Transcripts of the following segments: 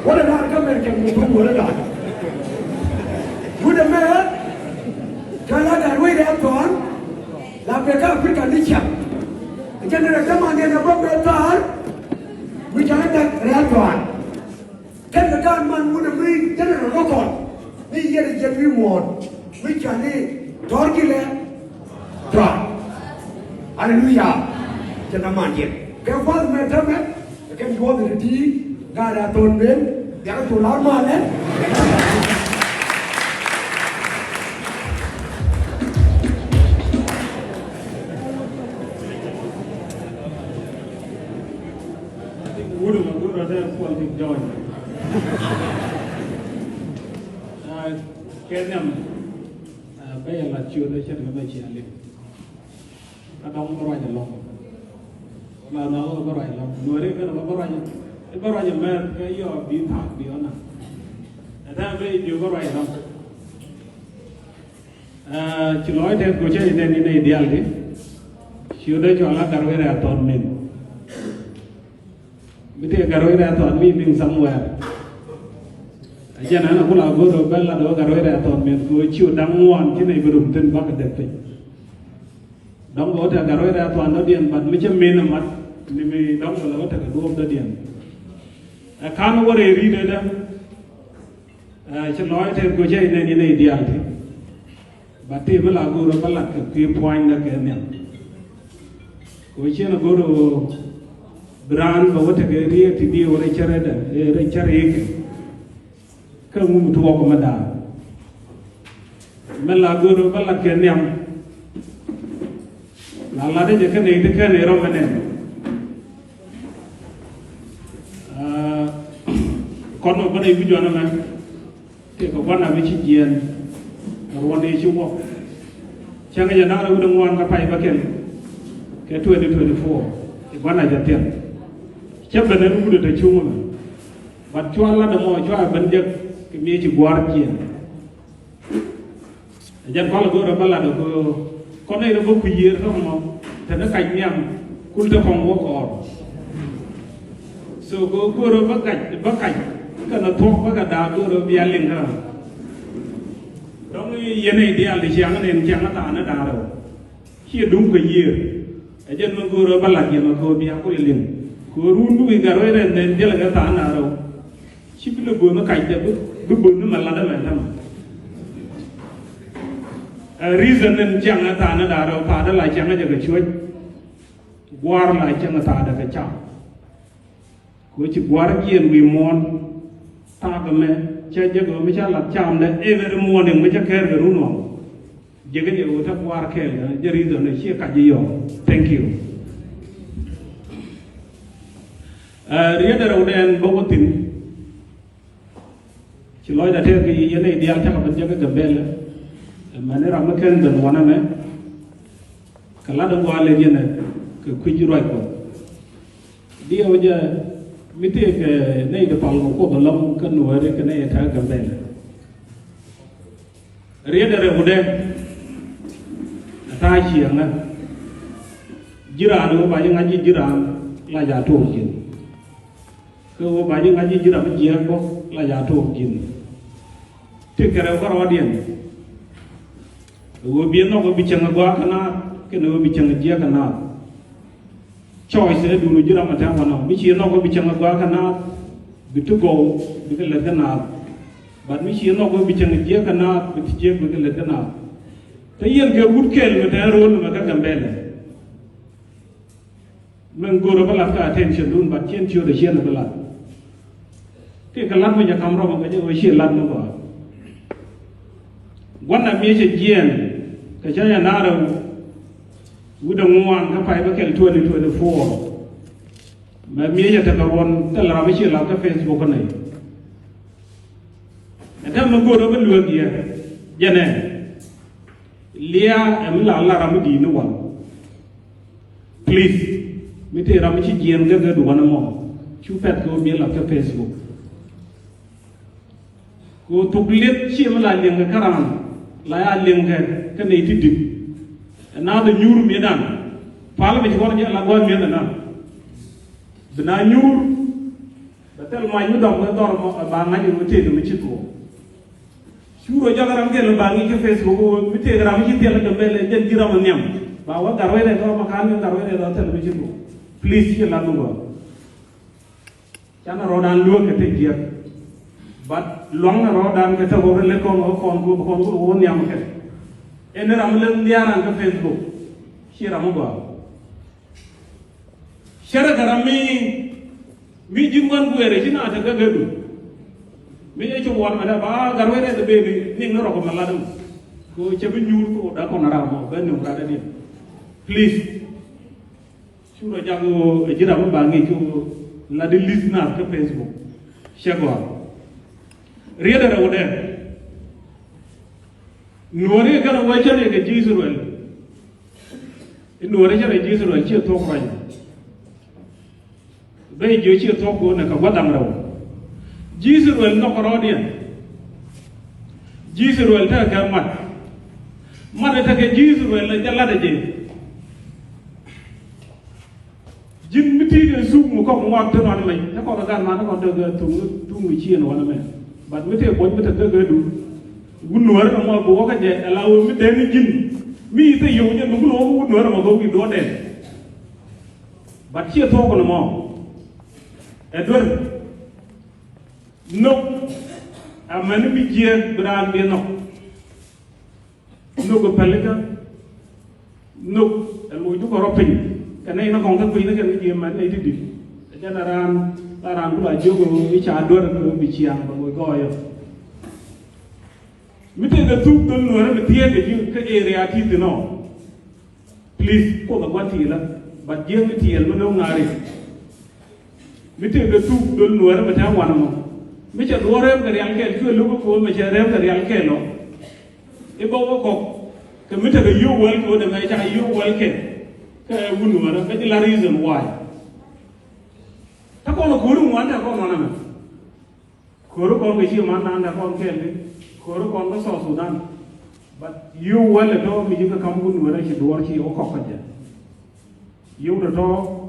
what an argument can be put with that. Would a man tell us that we have gone? La Beca Africa Nicha. The general command in the book we can get that one. Then the gunman would agree, General Rockon. We get a genuine one. We can eat Torgile. Hallelujah. Gentlemen, can one matter? Can go to the tea, God at all men, they are to Lama. Politic join. Kenyam, bay la chua de chen bay chi ali. Adong barai long. La no barai long. Nuer ke no barai mer ke yo bi thak bi ona. Ada bay ju barai long. Chi loi de ko che ne ni ideal di. Chiu de cho la karwe ra ton min. Kita garoi ra ton meeting somewhere. Jangan aku lagu robel la do garoi ra ton men ko chiu dang won ki nei brum tin ba ka de pe. Dong go ta garoi ra ton do dien bat mi che men mat ni mi dong go ta ka do do dien. Kan wo re ri de da. Che loi te ko che ne ni ideal thi. Ba te ba lagu robel la ka ki point da ke ne. Ko che na go ro Brand bahwa tegeri tidi orang cerita, orang cerik, kamu mutu aku mada. Melagu rubala kenyam, lalade jekan itu kan erom mana. Kono pada ibu jualan mana, teko wana bici jian, wana isu wak. Jangan jangan ada udang wan kapai bagian, ke 2024, wana jatian. Chấp nhận nó cũng được thấy chung mà, và cho là đồng mọi cho vấn đề cái miếng chỉ qua kia, dân có là cô đó là được con này nó vô quỷ gì không mà, thì nó cảnh nhầm, cũng cho phòng vô còn, so cô đó bắt cảnh, cái nó thuốc bắt cả đào cô đó bia liền ra, đó cái này đi ăn thì chẳng nên chẳng nó tàn nó đào đâu, khi đúng cái gì, dân nó cô đó bắt là gì mà cô bia cô liền. Kurundu igaroi re nendela ga tana ro chipilo go ma kai de bu bu no mala da men tam reason nen jang ta na da ro pa da la jang ga ga chuoj war la jang ta da ga cha ko chi war kien wi mon ta ga me che je go mi cha la cham de every morning mi cha ker ga ru no je ga je ta war kel je reason ne chi ka ji yo thank you. Ria da roden bogotin ci loy da te ki yene ideal ta ko jaga gambel mane ram ken ben wana me kala da wale yene ko kujiroy ko dia waja mite ke nei da pal ko balam kan wore ke nei ta gambel ria da roden ta chi nga jira do ba nga ji jira la ja to kin ko ba ji ngaji jira ba jiya ko la ja to kin te kare ko rodien wo bi no ko bi changa gwa kana ke no bi changa jiya kana choice du no jira ma ta wana mi chi no ko bi changa gwa kana bi to go bi ke le kana ba mi chi no ko bi changa jiya kana bi ti je bi ke le kana te yen ke wut kel me ta ro ma ka gambele men go ro bala ka attention dun ba chen chio de chen bala ke kalan punya kamera makanya usia lan apa? Wana biasa jian, kecaya nara, udah nguang kapai pakai 2024. Biasa terkawan terlalu usia lan ke Facebook ni. Ada menggoda berluar dia, jane. Lia emla Allah ramu di nuwan. Please, mesti ramu si jian ke dua nama. Cupet kau biar ke Facebook. Ko tuklit chi mala leng karam la ya leng ke ne tidip na da nyur mi dan pal mi ko ne la go mi dan na nyur tel mai mi dom ga dor mo ba ngani mo te mi ci to suro jagaram tel ba ngi ci Facebook mi te gram ci tel ga bele den diram ñam ba wa dar wele do ma kan dar wele do tel mi ci to please ci la do chana rodan lu ke te giya but long na rodan ke ta go le ko won ñam ke en ram le ndiaran ka Facebook ci ram go shara garami mi jingwan guere jina ta gagadu mi e ci won ada ba garwere de bebi ni ngoro ko maladum ko ci bi ñuul ko da ko nara mo ben ñu rada ni please suro jago e jira mo ba ngi ci la de listener ka Facebook shego rieda da wode nuore kana wajale ke jisuruel nuore jare jisuruel ci to ko bay je ci to ko na ka wadam raw jisuruel no ko rodian jisuruel ta ka mat ta ke jisuruel la jalla da je jin miti de su mu ko mo to non mai ta ko ga ma ko de tu ci en wala mai bat miti bo mi ta ga du gunwar na mo bo ka je alawo mi de ni jin mi te yo ne mu lo gunwar ma go wi do de bat ci to ko no mo Edward, no, a man be jeered, but I'll be no. No, go pelica, no, and we took a roping. Can I not conquer Queen again? The man, I did it. The general, around by Jogo, which I don't be chiang, but we go here. We take the two don't know the theatre, you can area to know. Please, call the one healer, but young tea and no marriage. Mi te ga tu dol nuar ma ta wana mo mi cha dore ga real ke ku lu ko ma cha real ga real ke no e bo ko ke mi te ga you well ko de ma cha you well ke wun nuar ga la reason why ta ko no ko ru wanda ko no na ma ko ru ko ga ji ma na na ko ke ni ko ru ko ga so Sudan but you well to mi ji ga kam wun nuar ki dor ki o ko ka ja you to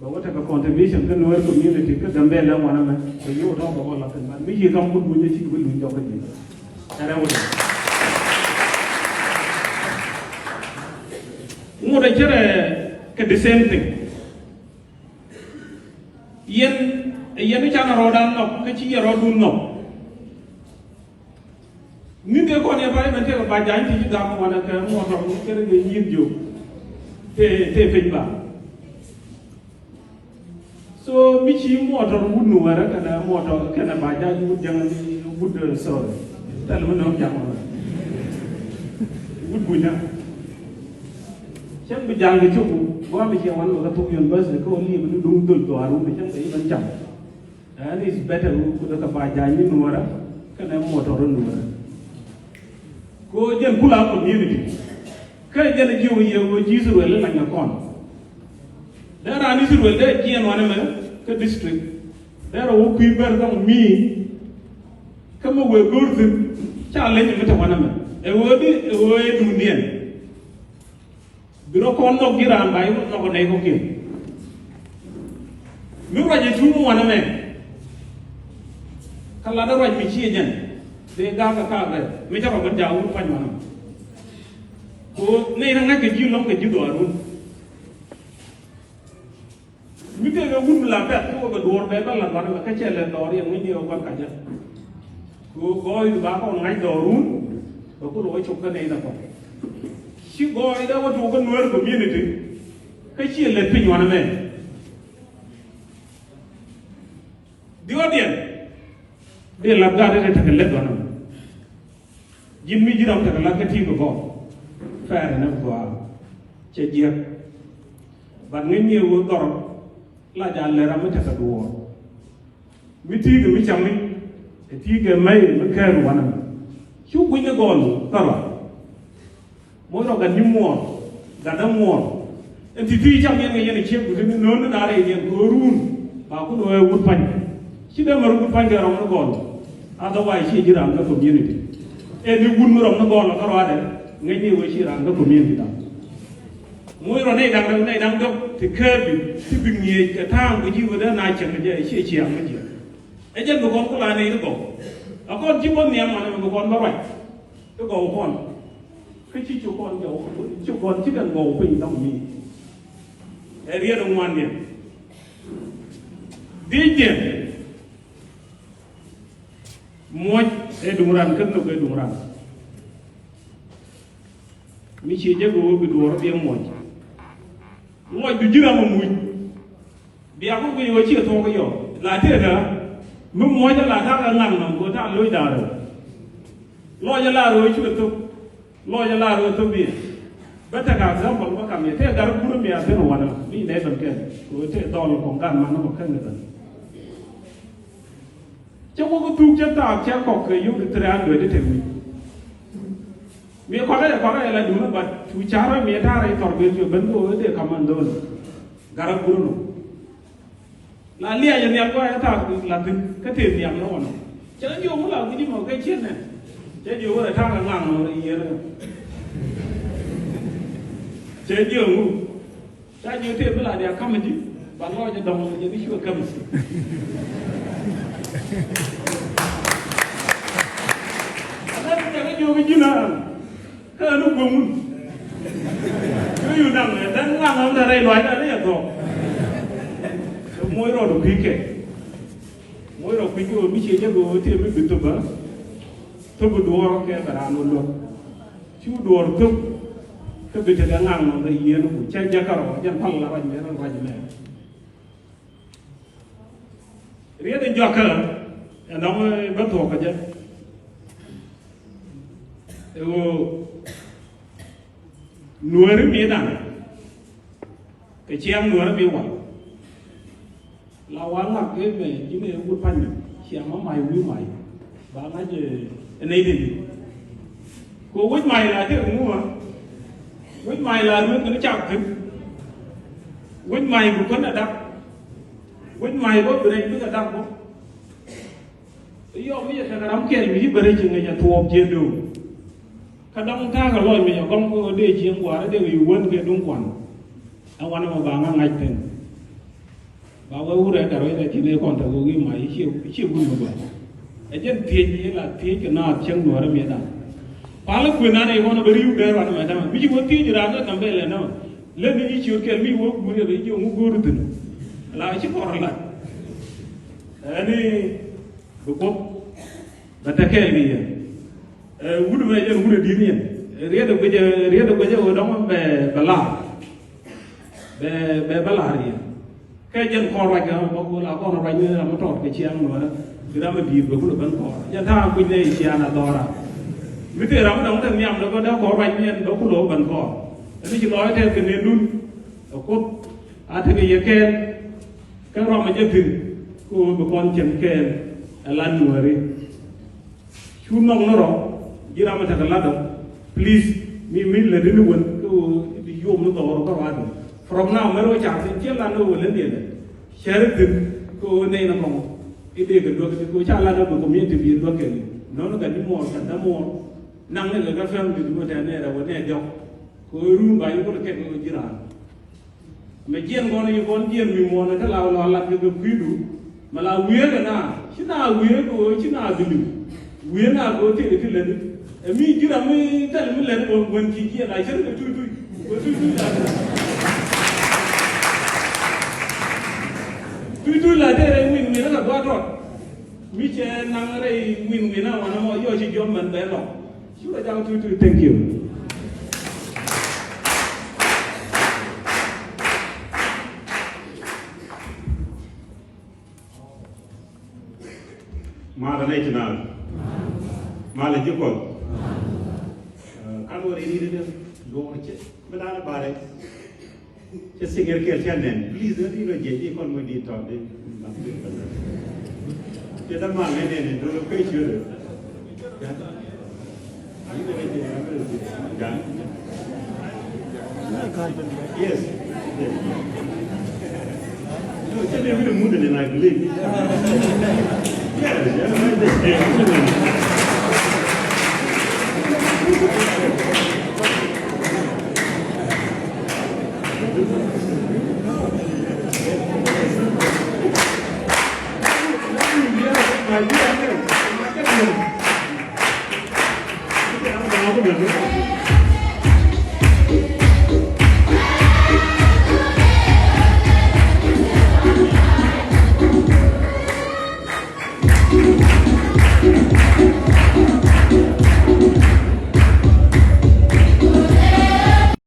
ba wata ka contribution kan Nuer community ka dambe la wana ma ko yo to ba la kan mi ji kam bu ñu ci bu ñu jox ji ara wala mo da jere ka the same thing yen cha na rodan no ka ci yero dun no ni de ko ne bare men te ba jaay ci da ko wana ka mo to ko kere ge yib jo te feñ ba so mi ci motor wunu wara kana motor kana ba jaaju wud jang wud so tal mo no jang wud bunya chen bi jang ci bu mi ci wan ga tok yon bas ko li bu dum dul to aru bi chen ay ban jam and is better ku da ka ba jaaj ni wara kana motor nu wara ko jen kula community kay jene jiwu yewo jisu wala la nga kon there are any will there GN one man district there are who people come me come away good challenge with one man a word away to Indian biro kon no giran by no ko nay ko kim mi raje tu one man kala da raj mi ci jen de ga ka ga mi ta ko jawu pan man ko nei na ngake ji long ke ji do arun mi te ga wun la pet ko ga dor be ba la ba ka chele dor yang ni dio ka ja ko goi ba ko ngai dorun ba ko lo chok ka nei da ko si goi da wa to ko Nuer community ka chele pin wana me di odien de la ga de ta ka le dona jin mi jiram ta ka la ka ti ko fair na ko che je ba ngi wo dor la jalle ram ta ka duwo mi ti ga mi chammi e ti ga mai mi ka wana chu bu ni gol tara mo ro ga ni mo ga da mo e ti cham yen yen che bu ni non na re yen ko run ba ku no wu pan chi da mar ku pan ga ram no gol otherwise chi jiram ga community e ni wun ram no gol ka ro ade ngai ni wo chi ram ga community da moi ro nei dang dok ti kerbi ti bingie ka tang ko jiwo da na chen je chi chi am je ai dân con có là này nó cổ ở con chỉ con niệm mà một con bao vậy cái cổ con cái chỉ chú con cháu chú con chỉ cần ngầu bình đồng mi để riêng đồng ngoan niệm đi tiền mua để đúng ran cân được cái đúng ran mi chỉ cho cô bị đuổi đi mua mua bị dira mà mui bị aku cái gì chỉ thua cái gì là thế đó mình mua cho là thằng ngang nằm của thằng lôi đào rồi lo cho là rồi chưa được lo cho là rồi tôi biết bây giờ cả giáo bọn nó cầm như thế gar buru mi thế nào đó đi để làm cái của thế to là còn gan mà nó còn khăn nữa cho cô có tu chân ta chắc có cái yêu được ăn được thế mi có cái là đúng là chú cha rồi mi ta rồi tao biết chưa bên cô để cầm ăn đâu gar buru là lia cho niệm qua ta là cái tiền niệm nó còn chứ nhiều cũng là cái gì mà cái chết này chứ nhiều là thang là ngang rồi gì đó chứ nhiều ngu cha nhiều tiền mới là để cầm gì bạn lo cho đồng cho cái chuyện cầm cái nhiều cái gì nào cái nó bùng cái nhiều nằm này đang ngang ở đây loại ra đấy rồi mỗi rồi được kể mỗi rồi quý cô mới chia cho cô thì mới bị tụt bớt tôi bị đùa cái bà làm luôn chú đùa được cái bị thật ngang nó đây yên nó cũng chạy ra cả rồi chân phăng là vậy nó vậy này riết đến giọt cả nó mới bắt thuộc cái chứ Nuer mi đằng cái chiang Nuer mi hoài là quán mặt cái về chỉ này uất phanh chiang nó mày quý mày bà nói gì này thì cô quýt mày là thế đúng không quýt mày là nó chọc thế quýt mày cũng có là đắp quýt mày có bữa đây cứ là đắp không ý ông bây giờ thằng đóng kia thì bữa đây chừng ngày nhà thua chia đủ cái đóng tha cái loại mình con có để chiếng quá để ủy quân cái đúng quản ông quan mà bà ngang ngạch tiền bà với u đấy cả rồi là chỉ để còn thằng cô cái máy chịu vui mà vậy dân thiệt như là thiệt cái nào chẳng nói được miệt à phải là quyền này con nó bị riu đấy rồi mà thằng ví dụ có thiệt gì đó nó nằm bên này nó lên đi chịu cái mi vô bùi rồi chịu ngu guru tin là chỉ còn lại này được không và ta kêu gì u được bây giờ u được đi nhỉ riết được bây giờ ở đó về bà la đi cái dân con lại cái bao là con lại như là nó trọt cái chiang mà cái đó mới bị vừa cũng được bắn cỏ dân tha quỳnh đây chiang là to ra với thế đó nó thằng nhầm nó có đeo có lại nhiên nó cũng lỗ bắn cỏ nó chỉ nói theo cái nền đun ở cốt thế cái gì cái rong mà dân thìn cô một con chân kèn lan Nuer đi chú mong nó rồi chỉ ra mà thật là đâu please mình là đến luôn cái đi vô nó to nó có from now mới rồi chả thì chiếc là nó lên điện share được cô này nó không cái điều cái cô cha là nó cũng miễn thì biến được cái nó gần như một phần đã mua năng này là cái phim thì chúng ta này là vấn đề dọc cô run bài có cái cô chỉ là mà chiên con chiên mình mua nó cái là làm cái quý đủ mà là quý cái nào chứ nào quý cô chứ nào thì quý nào cô thì cái lên mi chỉ là mi cái mình lên một vấn chỉ kia lại chứ cái chui tôi là thế mình nó là quá rồi mi che năng đây mình nào mà nó yêu chỉ cho mình bé rồi chú là chào tôi thank you mà là này thế nào mà là giúp con các bạn đi đi đồ chết mới đã bà đấy chứ sinh cái kia theo nên please đi rồi gì con mới đi tròn đi làm việc chứ đã mang cái này đồ cây chưa được yes no chứ này mới muốn được này believe Kita apa benar?